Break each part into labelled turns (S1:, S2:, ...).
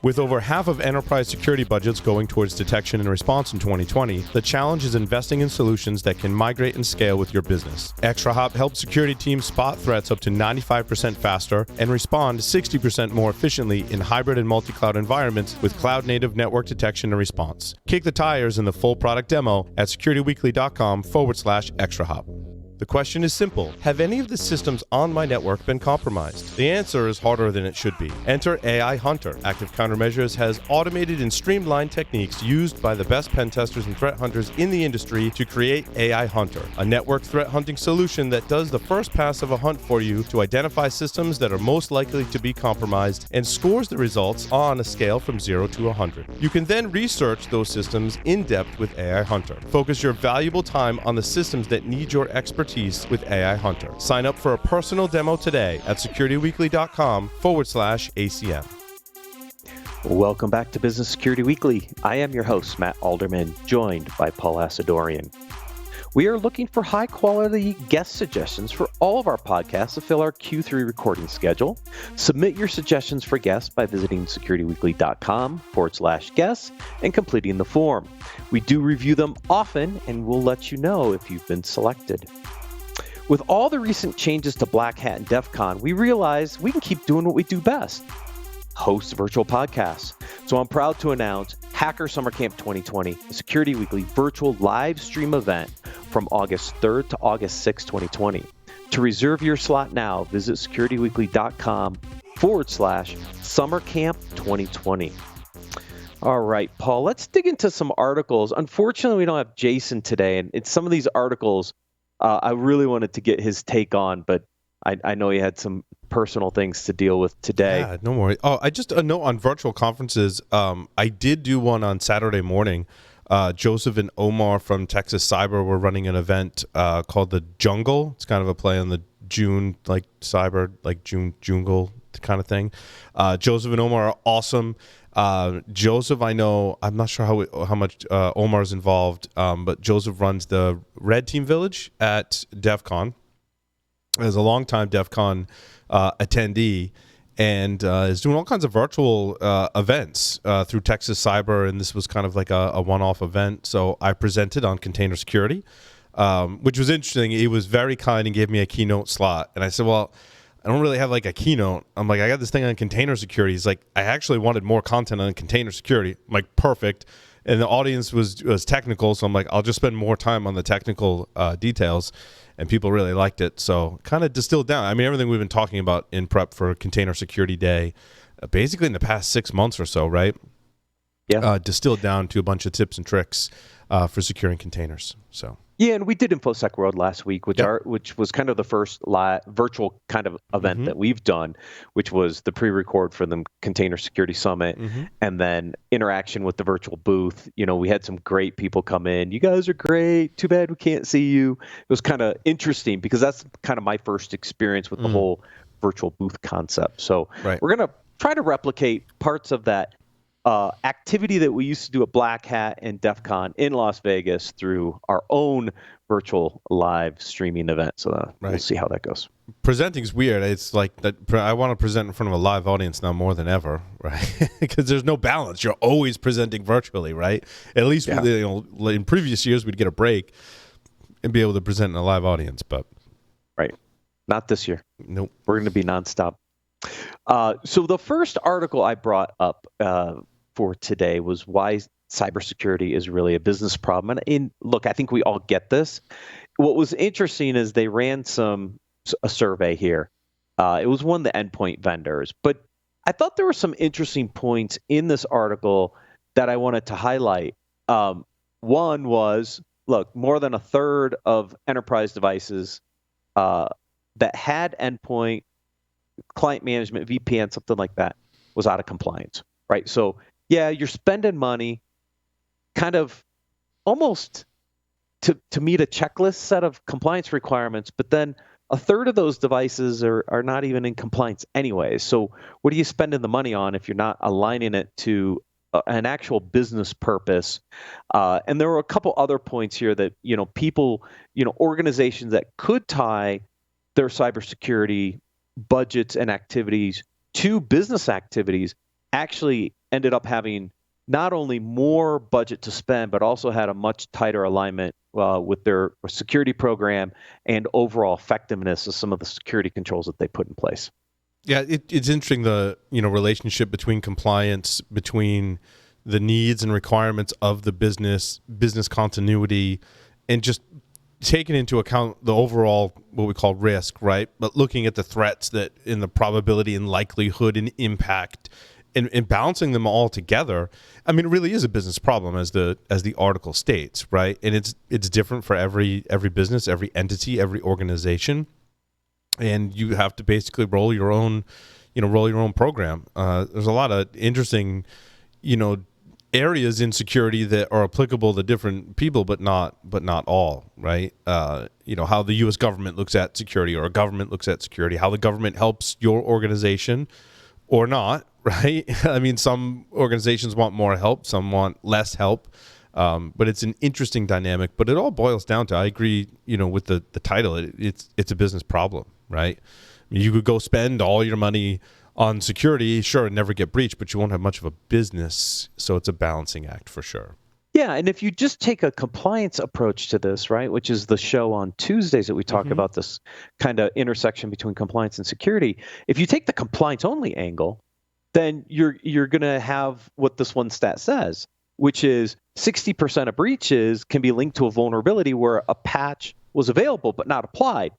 S1: With over half of enterprise security budgets going towards detection and response in 2020, the challenge is investing in solutions that can migrate and scale with your business. ExtraHop helps security teams spot threats up to 95% faster and respond 60% more efficiently in hybrid and multi-cloud environments with cloud-native network detection and response. Kick the tires in the full product demo at securityweekly.com/ExtraHop. The question is simple. Have any of the systems on my network been compromised? The answer is harder than it should be. Enter AI Hunter. Active Countermeasures has automated and streamlined techniques used by the best pen testers and threat hunters in the industry to create AI Hunter, a network threat hunting solution that does the first pass of a hunt for you to identify systems that are most likely to be compromised and scores the results on a scale from 0 to 100. You can then research those systems in depth with AI Hunter. Focus your valuable time on the systems that need your expertise with AI Hunter. Sign up for a personal demo today at securityweekly.com/ACM.
S2: Welcome back to Business Security Weekly. I am your host, Matt Alderman, joined by Paul Asadorian. We are looking for high-quality guest suggestions for all of our podcasts to fill our Q3 recording schedule. Submit your suggestions for guests by visiting securityweekly.com/guests and completing the form. We do review them often, and we'll let you know if you've been selected. With all the recent changes to Black Hat and DEF CON, we realize we can keep doing what we do best, host virtual podcasts. So I'm proud to announce Hacker Summer Camp 2020, a Security Weekly virtual live stream event from August 3rd to August 6th, 2020. To reserve your slot now, visit securityweekly.com/Summer Camp 2020. All right, Paul, let's dig into some articles. Unfortunately, we don't have Jason today, and it's some of these articles I really wanted to get his take on, but I know he had some personal things to deal with today.
S1: Yeah, no worries. Oh, I just a note on virtual conferences. I did do one on Saturday morning. Joseph and Omar from Texas Cyber were running an event called the Jungle. It's kind of a play on the June, like cyber, like June jungle kind of thing. Joseph and Omar are awesome. Joseph, I know, I'm not sure how much Omar's involved, but Joseph runs the Red Team Village at DEF CON. As a longtime DEF CON attendee, and is doing all kinds of virtual events through Texas Cyber, and this was kind of like a one-off event. So I presented on container security, which was interesting. He was very kind and gave me a keynote slot, and I said, well, I don't really have like a keynote. I'm like, I got this thing on container security. He's like, I actually wanted more content on container security. I'm like, perfect. And the audience was technical, so I'm like, I'll just spend more time on the technical details. And people really liked it. So kind of distilled down. I mean, everything we've been talking about in prep for Container Security Day, basically in the past 6 months or so, right?
S2: Yeah.
S1: Distilled down to a bunch of tips and tricks for securing containers. So.
S2: Yeah, and we did InfoSec World last week, which was kind of the first virtual kind of event that we've done, which was the pre-record for the Container Security Summit, and then interaction with the virtual booth. You know, we had some great people come in. You guys are great. Too bad we can't see you. It was kind of interesting because that's kind of my first experience with the whole virtual booth concept. So we're going to try to replicate parts of that activity that we used to do at Black Hat and DEF CON in Las Vegas through our own virtual live streaming event. So we'll see how that goes.
S1: Presenting's weird. It's like that. I want to present in front of a live audience now more than ever, right? Because there's no balance. You're always presenting virtually, right? At least in previous years, we'd get a break and be able to present in a live audience, but
S2: not this year.
S1: Nope.
S2: We're going to be nonstop. So the first article I brought up for today was why cybersecurity is really a business problem. And look, I think we all get this. What was interesting is they ran a survey here. It was one of the endpoint vendors, but I thought there were some interesting points in this article that I wanted to highlight. One was, look, more than a third of enterprise devices that had endpoint, client management, VPN, something like that, was out of compliance, right? So yeah, you're spending money kind of almost to meet a checklist set of compliance requirements, but then a third of those devices are not even in compliance anyway. So what are you spending the money on if you're not aligning it to an actual business purpose? And there were a couple other points here that, people, organizations that could tie their cybersecurity budgets and activities to business activities actually ended up having not only more budget to spend, but also had a much tighter alignment with their security program and overall effectiveness of some of the security controls that they put in place.
S1: Yeah, it's interesting, the relationship between compliance, between the needs and requirements of the business continuity, and just taking into account the overall what we call risk, right? But looking at the threats that in the probability and likelihood and impact, and balancing them all together. I mean, it really is a business problem, as the article states, right? And it's different for every business, every entity, every organization. And you have to basically roll your own program. There's a lot of interesting, areas in security that are applicable to different people, but not all, right? How the U.S. government looks at security, or a government looks at security, how the government helps your organization or not, right? I mean, some organizations want more help, some want less help. But it's an interesting dynamic. But it all boils down to, I agree, with the title. It's a business problem, right? I mean, you could go spend all your money on security, sure, and never get breached, but you won't have much of a business. So it's a balancing act for sure.
S2: Yeah, and if you just take a compliance approach to this, right, which is the show on Tuesdays that we talk about this kind of intersection between compliance and security, if you take the compliance only angle, then you're going to have what this one stat says, which is 60% of breaches can be linked to a vulnerability where a patch was available but not applied.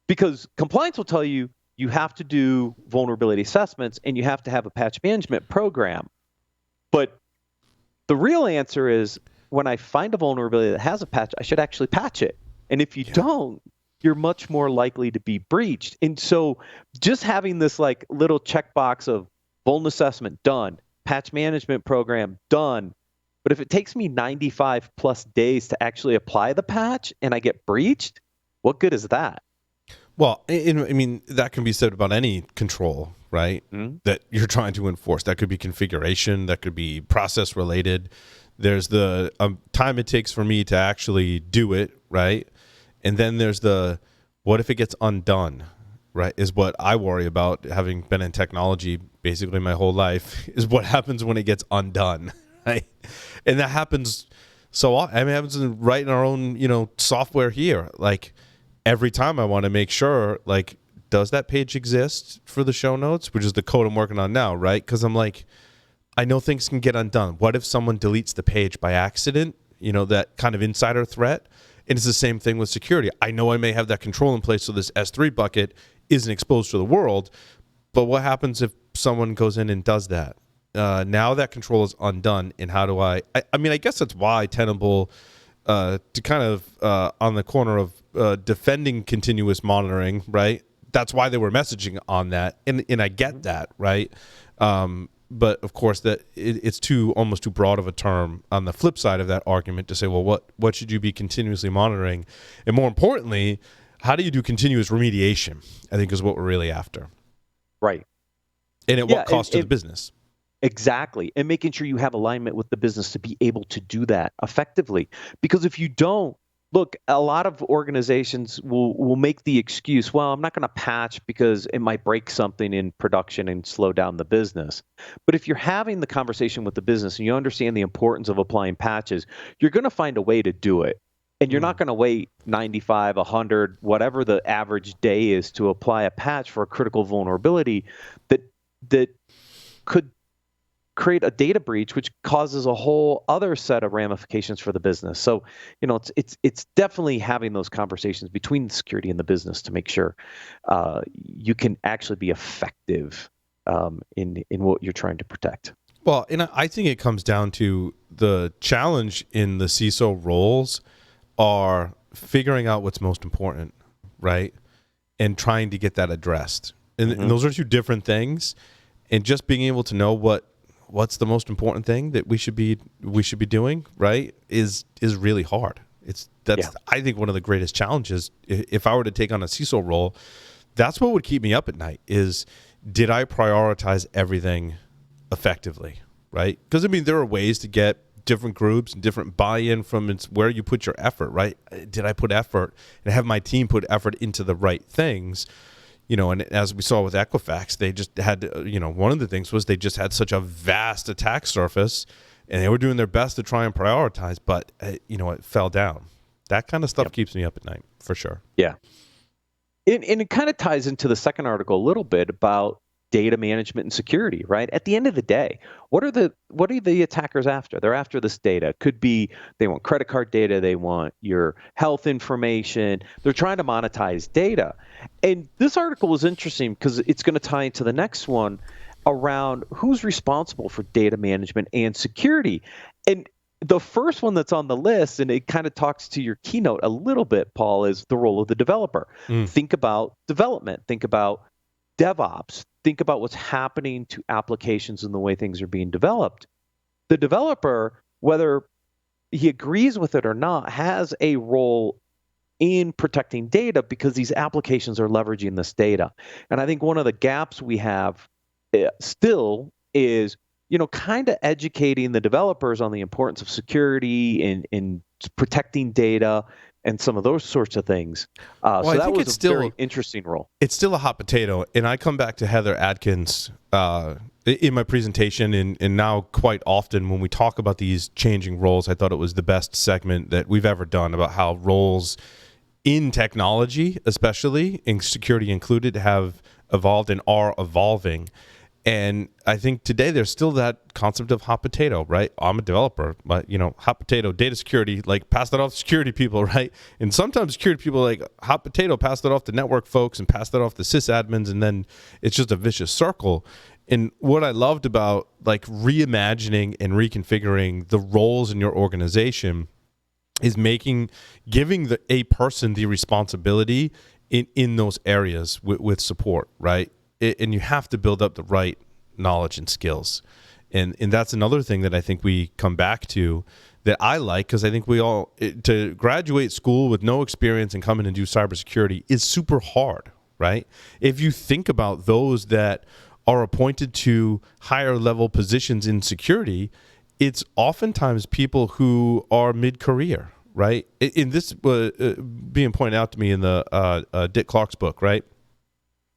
S2: Because compliance will tell you you have to do vulnerability assessments and you have to have a patch management program. But the real answer is, when I find a vulnerability that has a patch, I should actually patch it. And if you don't, you're much more likely to be breached. And so just having this like little checkbox of vuln assessment done, patch management program done, but if it takes me 95 plus days to actually apply the patch and I get breached, what good is that?
S1: Well, I mean, that can be said about any control, right? Mm-hmm. That you're trying to enforce. That could be configuration, that could be process related. There's the time it takes for me to actually do it, right? And then there's the, what if it gets undone, right? Is what I worry about, having been in technology basically my whole life, is what happens when it gets undone, right? And that happens so often. I mean, it happens right in our own, software here. Like, every time I want to make sure, like, does that page exist for the show notes, which is the code I'm working on now, right? Because I'm like, I know things can get undone. What if someone deletes the page by accident? That kind of insider threat. And it's the same thing with security. I know I may have that control in place so this S3 bucket isn't exposed to the world, but what happens if someone goes in and does that? Now that control is undone, and how do I mean, I guess that's why Tenable, to kind of on the corner of defending continuous monitoring, right? That's why they were messaging on that, and I get that, right? But of course, that it's almost too broad of a term on the flip side of that argument to say, well, what should you be continuously monitoring, and more importantly, how do you do continuous remediation? I think is what we're really after,
S2: right?
S1: And at what cost to the business?
S2: Exactly. And making sure you have alignment with the business to be able to do that effectively. Because if you don't, look, a lot of organizations will make the excuse, well, I'm not going to patch because it might break something in production and slow down the business. But if you're having the conversation with the business and you understand the importance of applying patches, you're going to find a way to do it. And you're not going to wait 95, 100, whatever the average day is to apply a patch for a critical vulnerability that could create a data breach, which causes a whole other set of ramifications for the business. So, it's definitely having those conversations between the security and the business to make sure you can actually be effective in what you're trying to protect.
S1: Well, and I think it comes down to the challenge in the CISO roles are figuring out what's most important, right? And trying to get that addressed. And those are two different things. And just being able to know what's the most important thing that we should be doing, right, is really hard. I think one of the greatest challenges, if I were to take on a CISO role, that's what would keep me up at night, is did I prioritize everything effectively, right? Because I mean, there are ways to get different groups and different buy-in from it's where you put your effort, right? Did I put effort and have my team put effort into the right things? and as we saw with Equifax, they just had, one of the things was they just had such a vast attack surface, and they were doing their best to try and prioritize, but, it fell down. That kind of stuff keeps me up at night, for sure.
S2: Yeah. And it kind of ties into the second article a little bit about data management and security, right? At the end of the day, what are the attackers after? They're after this data. Could be they want credit card data, they want your health information. They're trying to monetize data. And this article was interesting because it's going to tie into the next one around who's responsible for data management and security. And the first one that's on the list, and it kind of talks to your keynote a little bit, Paul, is the role of the developer. Think about development. Think about DevOps. Think about what's happening to applications and the way things are being developed. The developer, whether he agrees with it or not, has a role in protecting data because these applications are leveraging this data. And I think one of the gaps we have still is kind of educating the developers on the importance of security and protecting data and some of those sorts of things. So that was a very interesting role.
S1: It's still a hot potato. And I come back to Heather Adkins in my presentation, and now quite often when we talk about these changing roles, I thought it was the best segment that we've ever done about how roles in technology, especially, and security included, have evolved and are evolving. And I think today there's still that concept of hot potato, right? I'm a developer, but hot potato, data security, like pass that off to security people, right? And sometimes security people like hot potato, pass that off to network folks and pass that off to sysadmins, and then it's just a vicious circle. And what I loved about like reimagining and reconfiguring the roles in your organization is giving a person the responsibility in those areas with support, right? And you have to build up the right knowledge and skills. And that's another thing that I think we come back to that I like, because I think to graduate school with no experience and come in and do cybersecurity is super hard, right? If you think about those that are appointed to higher level positions in security, it's oftentimes people who are mid-career, right? In this being pointed out to me in the Dick Clark's book, right?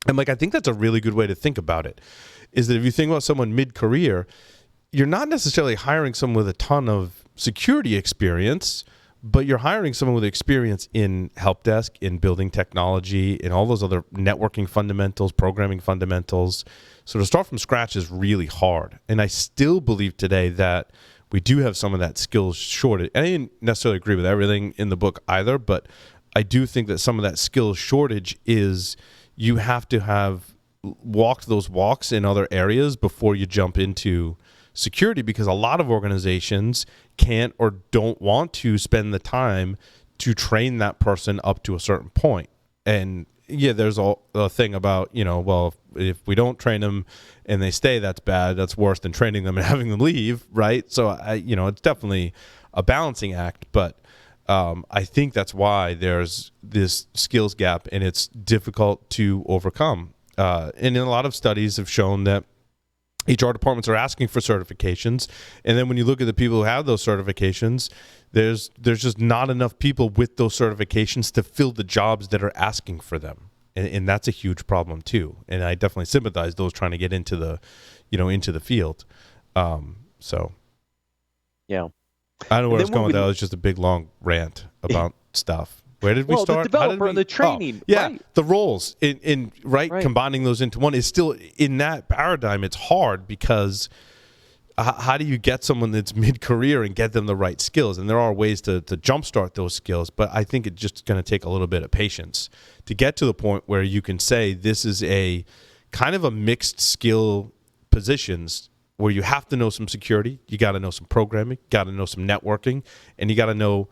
S1: And I think that's a really good way to think about it, is that if you think about someone mid-career, you're not necessarily hiring someone with a ton of security experience, but you're hiring someone with experience in help desk, in building technology, in all those other networking fundamentals, programming fundamentals. So to start from scratch is really hard. And I still believe today that we do have some of that skills shortage. I didn't necessarily agree with everything in the book either, but I do think that some of that skills shortage is you have to have walked those walks in other areas before you jump into security, because a lot of organizations can't or don't want to spend the time to train that person up to a certain point. And yeah, there's a thing about, well, if we don't train them and they stay, that's bad. That's worse than training them and having them leave, right? So, it's definitely a balancing act, but I think that's why there's this skills gap, and it's difficult to overcome. And a lot of studies have shown that HR departments are asking for certifications, and then when you look at the people who have those certifications, there's just not enough people with those certifications to fill the jobs that are asking for them, and that's a huge problem too. And I definitely sympathize those trying to get into the, into the field. So,
S2: yeah.
S1: I don't know where I was going with that. It was just a big, long rant about stuff. Where did we start?
S2: The developer and the training.
S1: Yeah,
S2: right.
S1: The roles right, combining those into one is still, in that paradigm, it's hard because how do you get someone that's mid-career and get them the right skills? And there are ways to jumpstart those skills, but I think it's just going to take a little bit of patience to get to the point where you can say this is a kind of a mixed skill positions where you have to know some security, you got to know some programming, got to know some networking, and you got to know,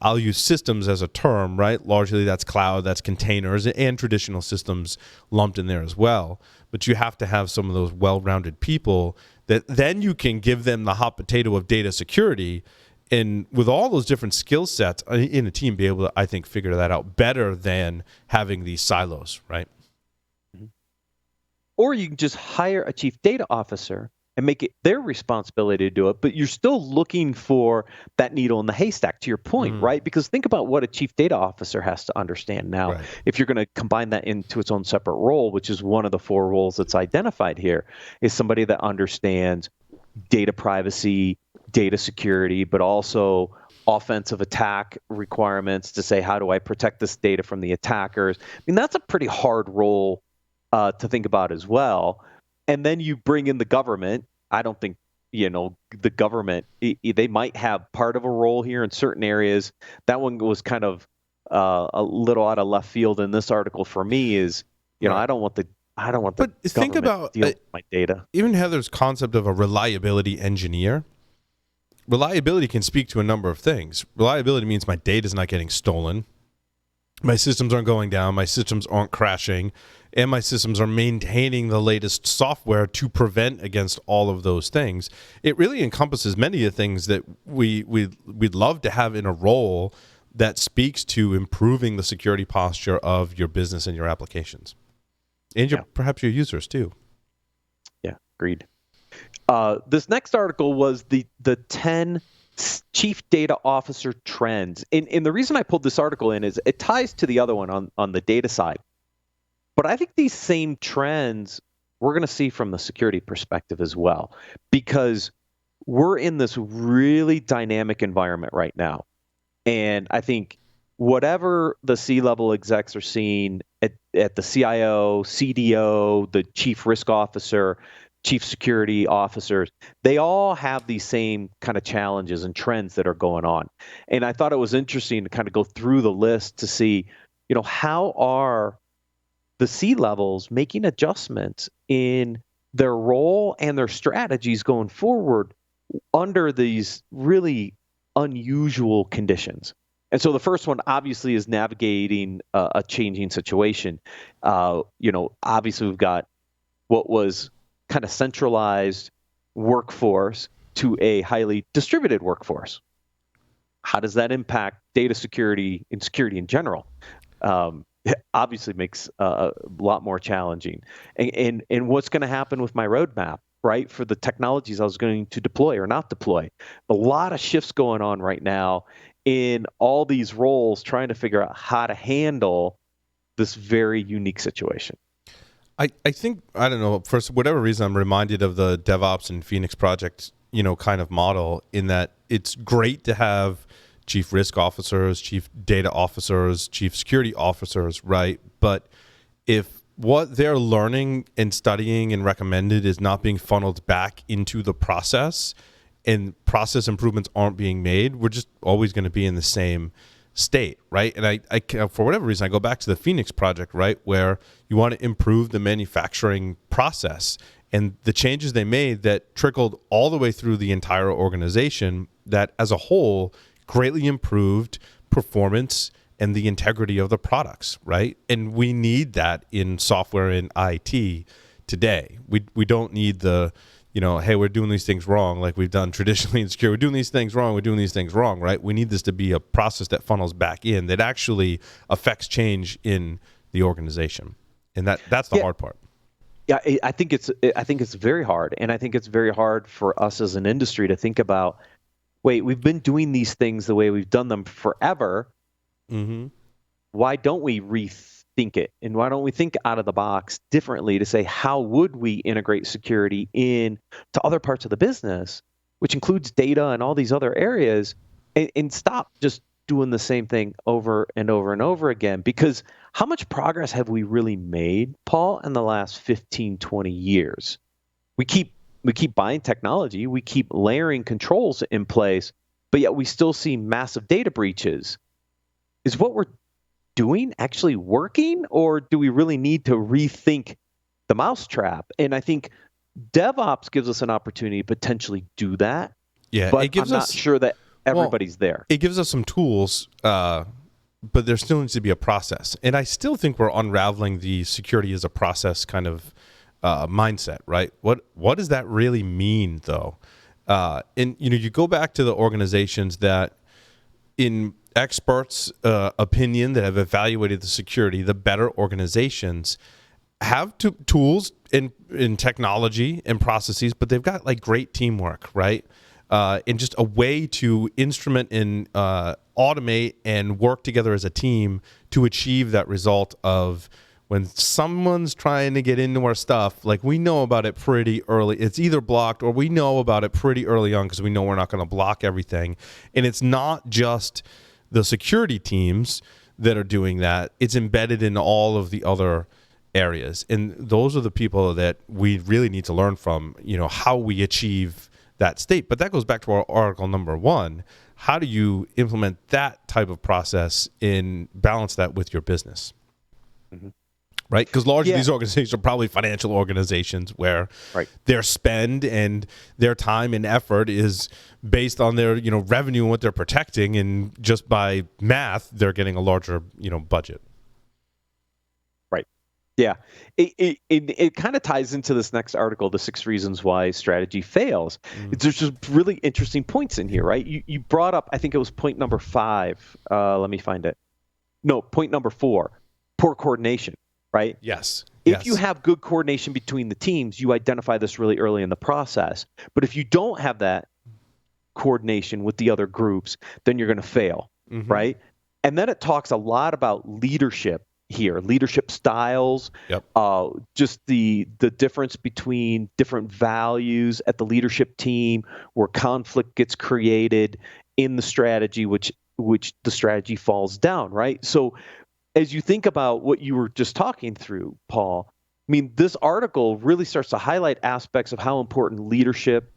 S1: I'll use systems as a term, right? Largely that's cloud, that's containers, and traditional systems lumped in there as well. But you have to have some of those well-rounded people that then you can give them the hot potato of data security, and with all those different skill sets in a team, be able to, I think, figure that out better than having these silos, right?
S2: Or you can just hire a chief data officer and make it their responsibility to do it, but you're still looking for that needle in the haystack, to your point, right? Because think about what a chief data officer has to understand now.
S1: Right.
S2: If you're going to combine that into its own separate role, which is one of the 4 roles that's identified here, is somebody that understands data privacy, data security, but also offensive attack requirements to say, how do I protect this data from the attackers? I mean, that's a pretty hard role to think about as well. And then you bring in the government. I don't think, the government, they might have part of a role here in certain areas. That one was kind of a little out of left field in this article for me is,
S1: Right.
S2: I don't want the
S1: But think
S2: government
S1: about
S2: to deal with my data.
S1: even Heather's concept of a reliability engineer. Reliability can speak to a number of things. Reliability means my data is not getting stolen, my systems aren't going down, my systems aren't crashing, and my systems are maintaining the latest software to prevent against all of those things. It really encompasses many of the things that we'd love to have in a role that speaks to improving the security posture of your business and your applications, and perhaps your users too.
S2: Yeah, agreed. This next article was the 10 chief data officer trends. And the reason I pulled this article in is it ties to the other one on the data side. But I think these same trends we're going to see from the security perspective as well, because we're in this really dynamic environment right now. And I think whatever the C-level execs are seeing at the CIO, CDO, the chief risk officer, chief security officers, they all have these same kind of challenges and trends that are going on. And I thought it was interesting to kind of go through the list to see, how are the C-levels making adjustments in their role and their strategies going forward under these really unusual conditions. And so the first one obviously is navigating a changing situation. Obviously we've got what was kind of centralized workforce to a highly distributed workforce. How does that impact data security and security in general? It obviously makes a lot more challenging. And what's going to happen with my roadmap, right, for the technologies I was going to deploy or not deploy? A lot of shifts going on right now in all these roles, trying to figure out how to handle this very unique situation.
S1: I think, I don't know, for whatever reason, I'm reminded of the DevOps and Phoenix project, kind of model, in that it's great to have chief risk officers, chief data officers, chief security officers, right? But if what they're learning and studying and recommended is not being funneled back into the process and process improvements aren't being made, we're just always going to be in the same state, right? And I for whatever reason, I go back to the Phoenix project, right, where you want to improve the manufacturing process, and the changes they made that trickled all the way through the entire organization, that as a whole greatly improved performance and the integrity of the products, right? And we need that in software and IT today. We don't need the, hey, we're doing these things wrong like we've done traditionally in security. We're doing these things wrong. We're doing these things wrong, right? We need this to be a process that funnels back in, that actually affects change in the organization. And that's the hard part.
S2: Yeah, I think it's very hard. And I think it's very hard for us as an industry to think about, wait, we've been doing these things the way we've done them forever.
S1: Mm-hmm.
S2: Why don't we rethink it? And why don't we think out of the box differently to say, how would we integrate security in to other parts of the business, which includes data and all these other areas, and stop just doing the same thing over and over and over again? Because how much progress have we really made, Paul, in the last 15, 20 years? We keep buying technology, we keep layering controls in place, but yet we still see massive data breaches. Is what we're doing actually working, or do we really need to rethink the mousetrap? And I think DevOps gives us an opportunity to potentially do that.
S1: Yeah,
S2: but
S1: it gives
S2: I'm not
S1: us,
S2: sure that everybody's there.
S1: It gives us some tools, but there still needs to be a process. And I still think we're unraveling the security as a process kind of mindset, right? What does that really mean, though? And you go back to the organizations that, in experts' opinion, that have evaluated the security, the better organizations, have tools in technology and processes, but they've got like great teamwork, right? And just a way to instrument and automate and work together as a team to achieve that result of when someone's trying to get into our stuff, like we know about it pretty early. It's either blocked or we know about it pretty early on because we know we're not going to block everything. And it's not just the security teams that are doing that. It's embedded in all of the other areas. And those are the people that we really need to learn from, how we achieve that state. But that goes back to our article number 1. How do you implement that type of process and balance that with your business? Mm-hmm. Right? Because largely these organizations are probably financial organizations where their spend and their time and effort is based on their revenue and what they're protecting, and just by math they're getting a larger budget.
S2: Right. Yeah. It kind of ties into this next article, the 6 reasons why strategy fails. There's just really interesting points in here, right? You brought up, I think it was point number 5. Let me find it. No, point number 4, poor coordination. Right?
S1: Yes.
S2: If you have good coordination between the teams, you identify this really early in the process. But if you don't have that coordination with the other groups, then you're going to fail, right? And then it talks a lot about leadership here, leadership styles, just the difference between different values at the leadership team, where conflict gets created in the strategy, which the strategy falls down, right? So as you think about what you were just talking through, Paul, I mean, this article really starts to highlight aspects of how important leadership,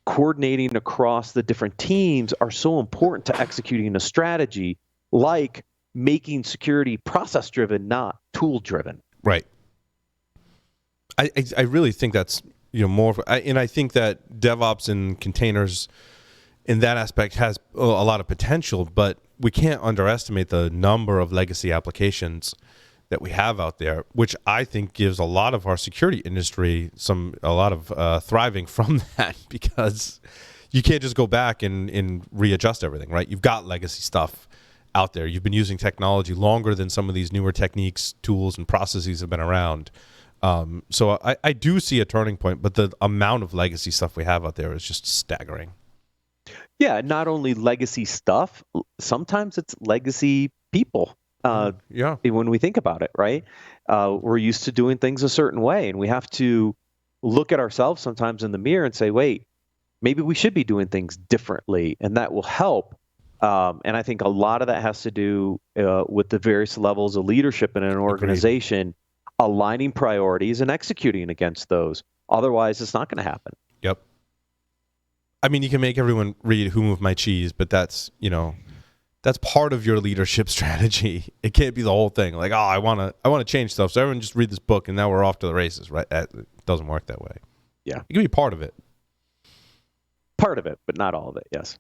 S2: coordinating across the different teams are so important to executing a strategy, like making security process-driven, not tool-driven.
S1: Right. I really think that's more, and I think that DevOps and containers in that aspect has a lot of potential, but we can't underestimate the number of legacy applications that we have out there, which I think gives a lot of our security industry a lot of thriving from that, because you can't just go back and readjust everything, right? You've got legacy stuff out there. You've been using technology longer than some of these newer techniques, tools, and processes have been around. So I do see a turning point, but the amount of legacy stuff we have out there is just staggering.
S2: Yeah, not only legacy stuff, sometimes it's legacy people. When we think about it, right? We're used to doing things a certain way, and we have to look at ourselves sometimes in the mirror and say, wait, maybe we should be doing things differently, and that will help. And I think a lot of that has to do with the various levels of leadership in an organization, aligning priorities and executing against those. Otherwise, it's not going to happen.
S1: Yep. I mean, you can make everyone read Who Moved My Cheese, but that's part of your leadership strategy. It can't be the whole thing. Like, I want to change stuff, so everyone just read this book, and now we're off to the races, right? It doesn't work that way.
S2: Yeah.
S1: It can be part of it.
S2: Part of it, but not all of it, yes.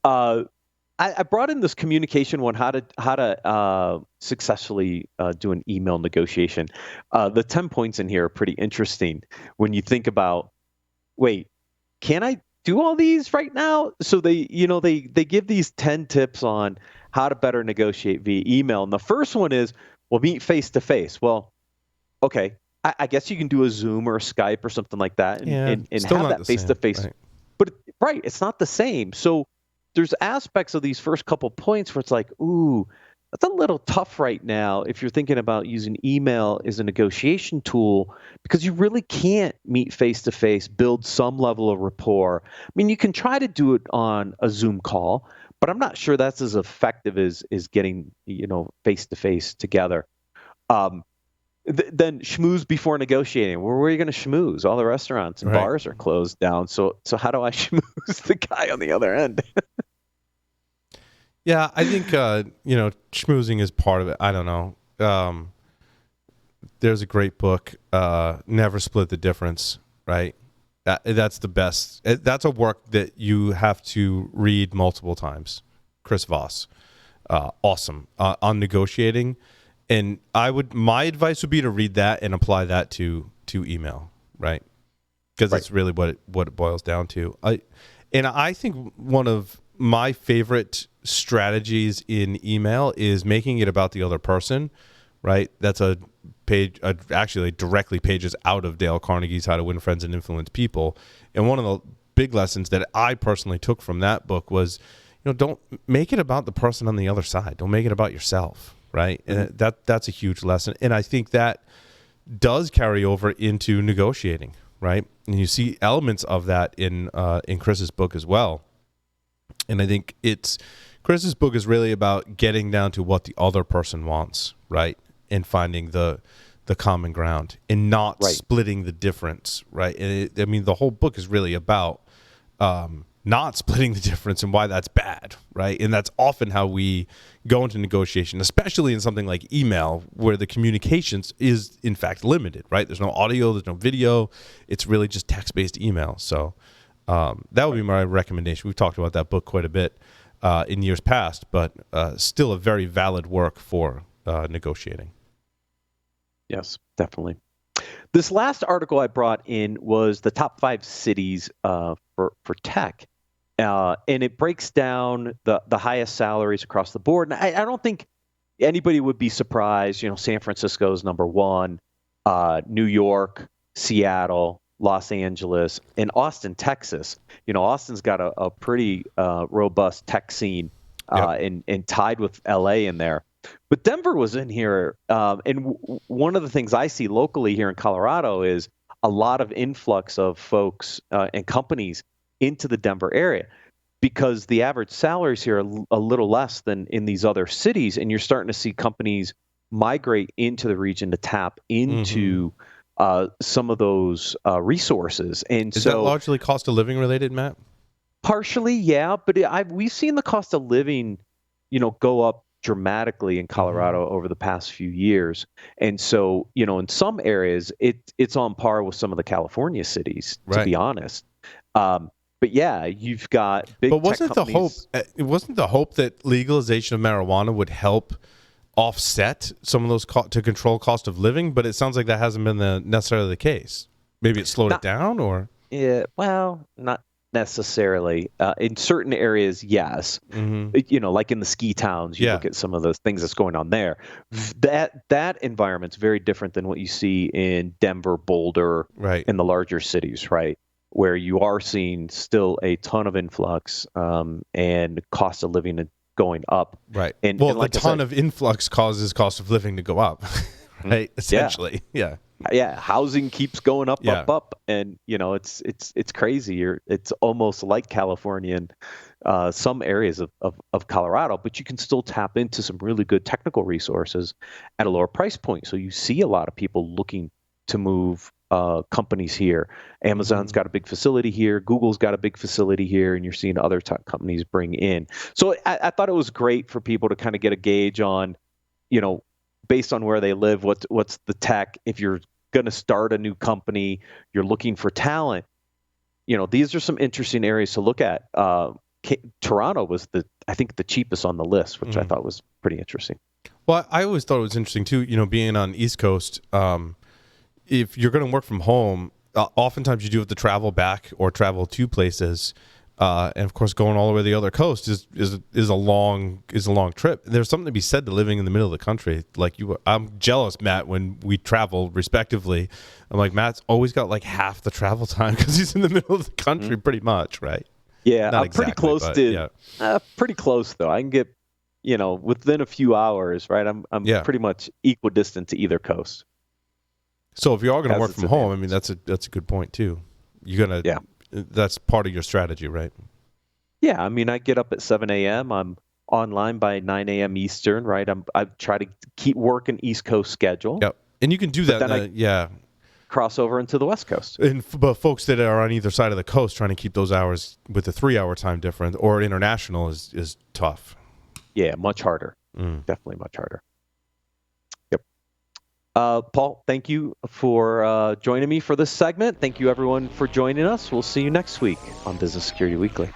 S2: I brought in this communication one, how to successfully do an email negotiation. The 10 points in here are pretty interesting when you think about, wait, can I do all these right now? So they give these 10 tips on how to better negotiate via email. And the first one is, well, meet face to face. Well, okay, I guess you can do a Zoom or a Skype or something like that and have that face to face. But it's not the same. So there's aspects of these first couple points where it's like, ooh, that's a little tough right now if you're thinking about using email as a negotiation tool, because you really can't meet face-to-face, build some level of rapport. I mean, you can try to do it on a Zoom call, but I'm not sure that's as effective as getting face-to-face together. Then schmooze before negotiating. Where are you going to schmooze? All the restaurants and bars are closed down. So how do I schmooze the guy on the other end?
S1: Yeah, I think schmoozing is part of it. I don't know. There's a great book, Never Split the Difference, right? That's the best. That's a work that you have to read multiple times. Chris Voss, awesome on negotiating. And my advice would be to read that and apply that to email, right? Because that's really what it boils down to. I think one of my favorite strategies in email is making it about the other person right? That's a page, actually directly pages out of Dale Carnegie's How to Win Friends and Influence People. And one of the big lessons that I personally took from that book was, don't make it about the person on the other side. Don't make it about yourself, right? And that's a huge lesson. And I think that does carry over into negotiating, right? And you see elements of that in Chris's book as well. And I think Chris's book is really about getting down to what the other person wants, right? And finding the common ground and not splitting the difference, right? And the whole book is really about not splitting the difference and why that's bad, right? And that's often how we go into negotiation, especially in something like email, where the communications is in fact limited, right? There's no audio, there's no video. It's really just text-based email. So that would be my recommendation. We've talked about that book quite a bit in years past, but still a very valid work for negotiating.
S2: Yes, definitely. This last article I brought in was the top 5 cities for tech. And it breaks down the highest salaries across the board. And I don't think anybody would be surprised. San Francisco is number 1, New York, Seattle, Los Angeles, and Austin, Texas. Austin's got a pretty robust tech scene and tied with LA in there. But Denver was in here. And one of the things I see locally here in Colorado is a lot of influx of folks and companies into the Denver area, because the average salaries here are a little less than in these other cities. And you're starting to see companies migrate into the region to tap into some of those resources. And
S1: is that largely cost of living related, Matt?
S2: Partially, yeah. But we've seen the cost of living, go up dramatically in Colorado over the past few years. And so, in some areas, it's on par with some of the California cities, to be honest. But yeah, you've got big tech companies.
S1: Wasn't the hope that legalization of marijuana would help offset some of those to control cost of living? But it sounds like that hasn't been necessarily the case. Maybe it slowed it down, or? Yeah,
S2: well, not necessarily. In certain areas, yes. Like in the ski towns, you look at some of the things that's going on there. That environment's very different than what you see in Denver, Boulder, in the larger cities, right? Where you are seeing still a ton of influx and cost of living going up.
S1: Right. And a ton of influx causes cost of living to go up, right? Essentially, yeah.
S2: Housing keeps going up, up, and it's crazy. It's almost like California and some areas of Colorado, but you can still tap into some really good technical resources at a lower price point. So you see a lot of people looking to move companies here. Amazon's got a big facility here. Google's got a big facility here, and you're seeing other tech companies bring in. So I thought it was great for people to kind of get a gauge on, based on where they live, what's the tech. If you're going to start a new company, you're looking for talent, these are some interesting areas to look at. Toronto was I think the cheapest on the list, which I thought was pretty interesting.
S1: Well, I always thought it was interesting too, being on East Coast, if you're going to work from home, oftentimes you do have to travel back or travel to places. And of course, going all the way to the other coast is a long trip. There's something to be said to living in the middle of the country. Like I'm jealous, Matt, when we travel respectively. I'm like, Matt's always got like half the travel time because he's in the middle of the country, pretty much, right?
S2: Yeah, I'm pretty close pretty close though. I can get, within a few hours, right? I'm pretty much equidistant to either coast.
S1: So if you are going to work from home, that's a good point too. You're gonna that's part of your strategy, right?
S2: Yeah, I get up at 7 a.m. I'm online by 9 a.m. Eastern, right? I try to keep working East Coast schedule.
S1: Yep, and you can do that.
S2: Cross over into the West Coast.
S1: But folks that are on either side of the coast trying to keep those hours with a 3-hour time difference or international is tough.
S2: Yeah, much harder. Definitely much harder. Paul, thank you for joining me for this segment. Thank you, everyone, for joining us. We'll see you next week on Business Security Weekly.